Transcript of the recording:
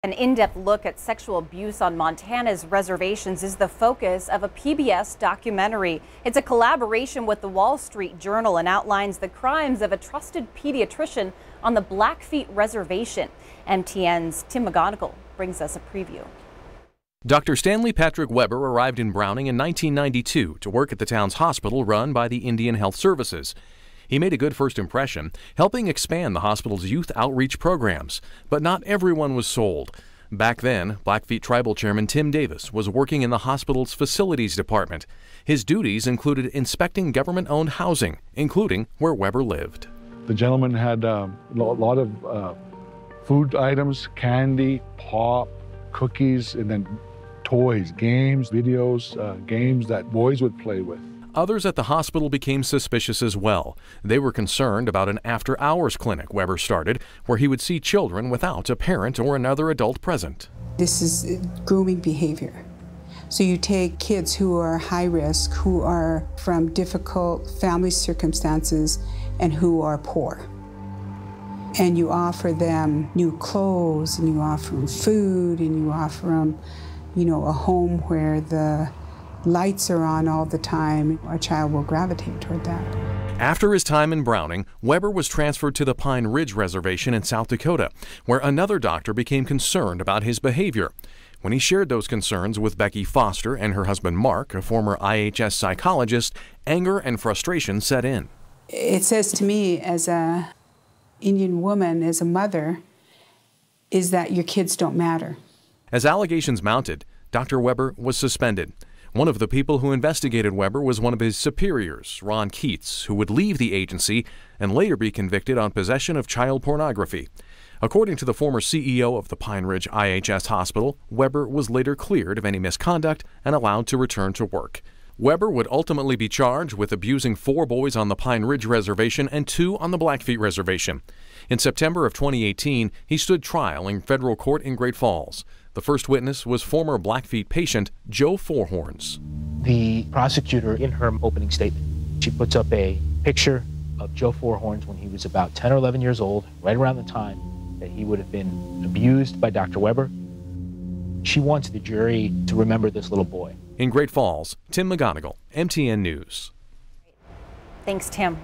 An in-depth look at sexual abuse on Montana's reservations is the focus of a PBS documentary. It's a collaboration with the Wall Street Journal and outlines the crimes of a trusted pediatrician on the Blackfeet Reservation. MTN's Tim McGonigal brings us a preview. Dr. Stanley Patrick Weber arrived in Browning in 1992 to work at the town's hospital run by the Indian Health Services. He made a good first impression, helping expand the hospital's youth outreach programs. But not everyone was sold. Back then, Blackfeet Tribal Chairman Tim Davis was working in the hospital's facilities department. His duties included inspecting government-owned housing, including where Weber lived. The gentleman had a lot of food items, candy, pop, cookies, and then toys, games, videos, games that boys would play with. Others at the hospital became suspicious as well. They were concerned about an after-hours clinic Weber started, where he would see children without a parent or another adult present. This is grooming behavior. So you take kids who are high risk, who are from difficult family circumstances, and who are poor. And you offer them new clothes, and you offer them food, and you offer them, a home where the lights are on all the time. A child will gravitate toward that. After his time in Browning, Weber was transferred to the Pine Ridge Reservation in South Dakota, where another doctor became concerned about his behavior. When he shared those concerns with Becky Foster and her husband Mark, a former IHS psychologist, anger and frustration set in. It says to me, as an Indian woman, as a mother, is that your kids don't matter. As allegations mounted, Dr. Weber was suspended. One of the people who investigated Weber was one of his superiors, Ron Keats, who would leave the agency and later be convicted on possession of child pornography. According to the former CEO of the Pine Ridge IHS Hospital, Weber was later cleared of any misconduct and allowed to return to work. Weber would ultimately be charged with abusing 4 boys on the Pine Ridge Reservation and 2 on the Blackfeet Reservation. In September of 2018, he stood trial in federal court in Great Falls. The first witness was former Blackfeet patient Joe Fourhorns. The prosecutor, in her opening statement, she puts up a picture of Joe Fourhorns when he was about 10 or 11 years old, right around the time that he would have been abused by Dr. Weber. She wants the jury to remember this little boy. In Great Falls, Tim McGonigal, MTN News. Thanks, Tim.